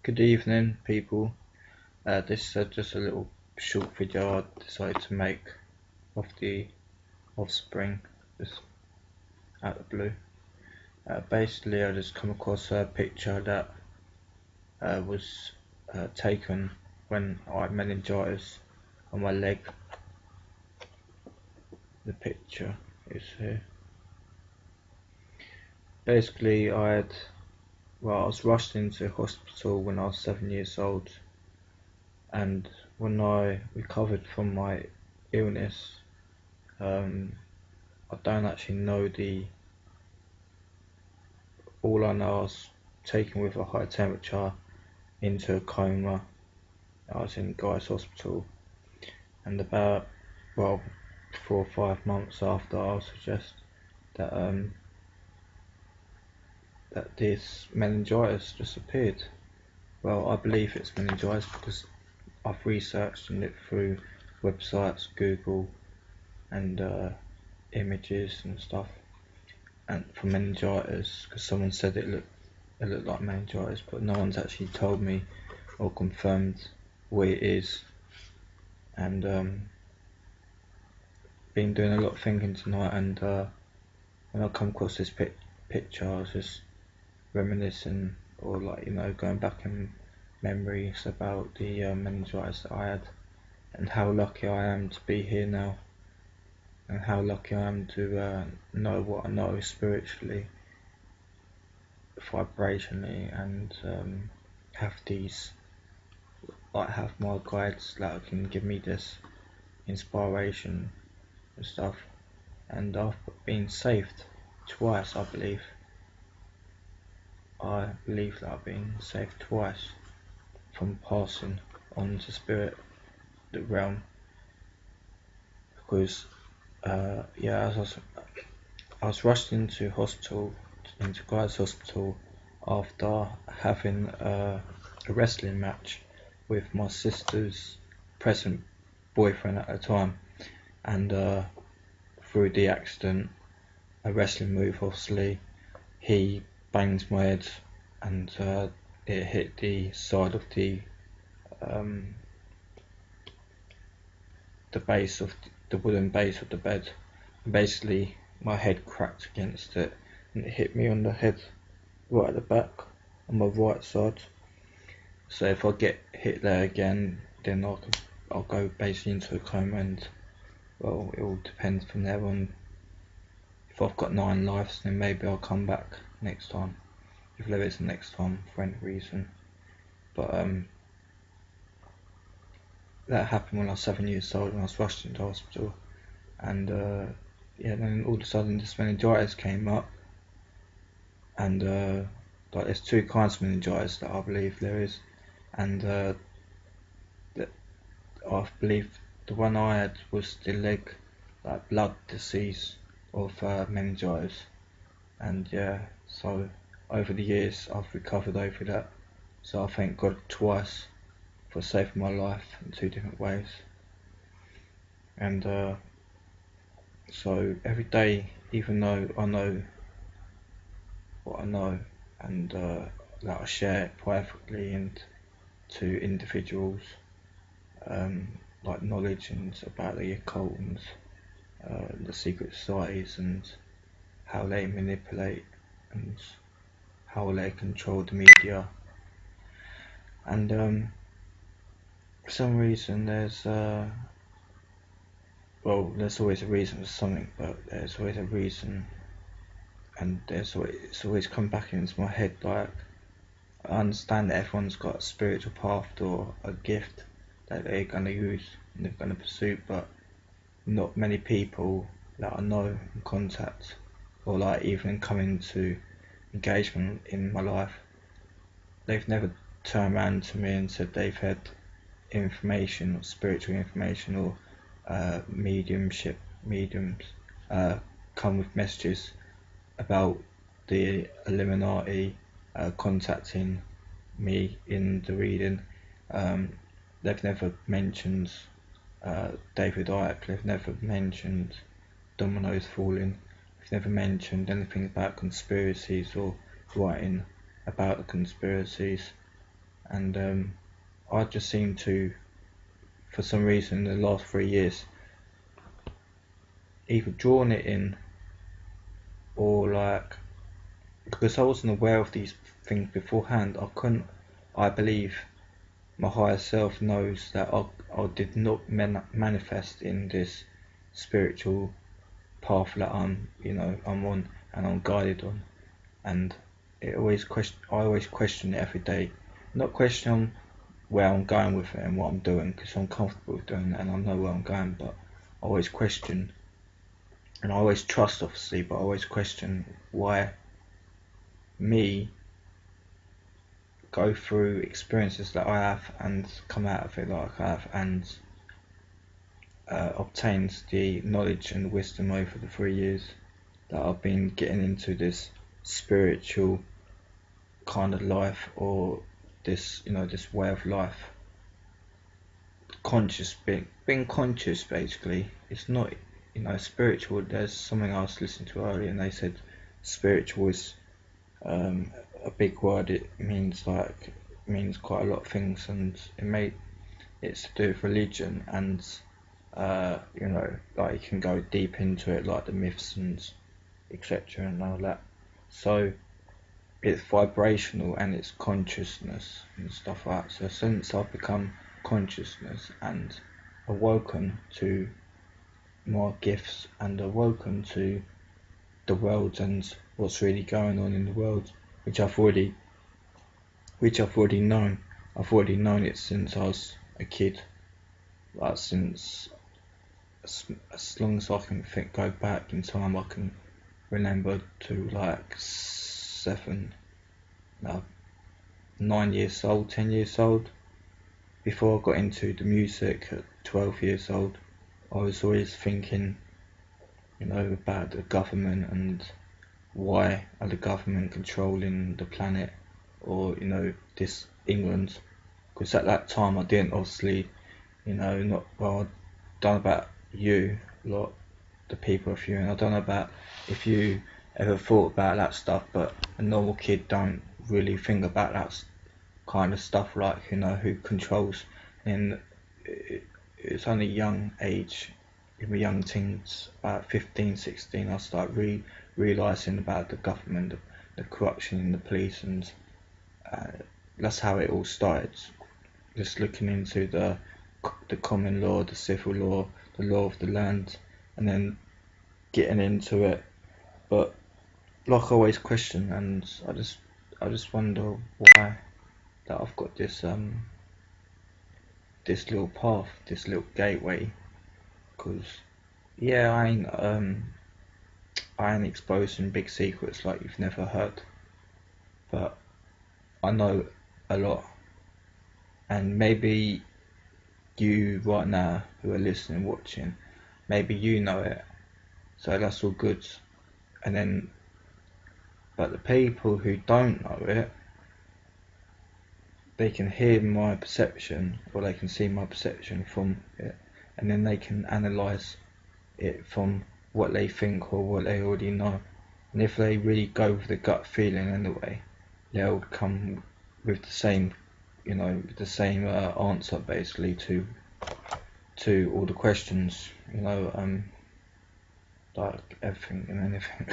Good evening, people. This is just a little short video I decided to make of the offspring, just out of the blue. Basically, I just come across a picture that was taken when I had meningitis on my leg. The picture is here. Basically, I was rushed into hospital when I was 7 years old, and when I recovered from my illness, I don't actually know all I know I was taken with a high temperature into a coma. I was in Guy's Hospital, and about, 4 or 5 months after, I was suggest that that this meningitis just appeared. Well, I believe it's meningitis because I've researched and looked through websites, Google, and images and stuff, and for meningitis, because someone said it looked like meningitis, but no one's actually told me or confirmed what it is. And been doing a lot of thinking tonight, and when I come across this picture, I was just reminiscing, or going back in memories about the meningitis that I had, and how lucky I am to be here now, and how lucky I am to know what I know spiritually, vibrationally, and have my guides that can give me this inspiration and stuff. And I've been saved twice, I believe. I believe that I've been saved twice from passing on to spirit the realm, because I was rushed into Guy's Hospital after having a wrestling match with my sister's present boyfriend at the time, and through the accident, a wrestling move, obviously, he banged my head, and it hit the side of the base of the wooden base of the bed. And basically, my head cracked against it, and it hit me on the head, right at the back, on my right side. So if I get hit there again, then I'll go basically into a coma, and well, it all depends from there on. If I've got 9 lives, then maybe I'll come back next time, if there is a next time for any reason. But that happened when I was 7 years old, and I was rushed into hospital, and then all of a sudden this meningitis came up, and there's 2 kinds of meningitis that I believe there is, and that I believe the one I had was the leg, like blood disease of meningitis, and so over the years I've recovered over that, so I thank God twice for saving my life in 2 different ways. And so every day, even though I know what I know, and that I share it privately and to individuals, like knowledge and about the occult and the secret societies, and how they manipulate and how they control the media. And for some reason there's always a reason for something, but there's always a reason, and it's always come back into my head. Like, I understand that everyone's got a spiritual path or a gift that they're going to use and they're going to pursue, but not many people that I know in contact, or like even coming to engagement in my life, they've never turned around to me and said they've had information or spiritual information, or mediums come with messages about the Illuminati contacting me in the reading. They've never mentioned David Icke, they've never mentioned dominoes falling, they've never mentioned anything about conspiracies or writing about the conspiracies. and I just seem to, for some reason, in the last 3 years, either drawn it in or like, because I wasn't aware of these things beforehand, I believe my higher self knows that I did not manifest in this spiritual path that I'm on and I'm guided on, and I always question it every day, not question where I'm going with it and what I'm doing, because I'm comfortable with doing it and I know where I'm going, but I always question, and I always trust obviously, but I always question why me go through experiences that I have and come out of it like I have, and obtained the knowledge and wisdom over the 3 years that I've been getting into this spiritual kind of life, or this this way of life, conscious, being conscious basically. It's not spiritual. There's something I was listening to earlier and they said spiritual is a big word. It means quite a lot of things, and it's to do with religion, and like you can go deep into it, like the myths and etc. and all that. So it's vibrational and it's consciousness and stuff like that. So since I've become consciousness and awoken to my gifts and awoken to the world and what's really going on in the world, which I've already known. I've already known it since I was a kid, like since as long as I can go back in time. I can remember to like 9 years old, 10 years old. Before I got into the music at 12 years old, I was always thinking, about the government and why are the government controlling the planet, or this England, because at that time I didn't obviously, not well. I don't know about you lot, the people of you, and I don't know about if you ever thought about that stuff, but a normal kid don't really think about that kind of stuff, like who controls. And it's only young age, in my young teens, about 15, 16, I start realising about the government, the corruption in the police, and that's how it all started. Just looking into the common law, the civil law, the law of the land, and then getting into it. But like I always question, and I just wonder why that I've got this little path, this little gateway, because yeah, I ain't exposing big secrets like you've never heard, but I know a lot, and maybe you right now who are listening, watching, maybe you know it, so that's all good. And then, but the people who don't know it, they can hear my perception, or they can see my perception from it, and then they can analyse it from what they think or what they already know. And if they really go with the gut feeling anyway, they'll come with the same, answer basically to all the questions, like everything and anything.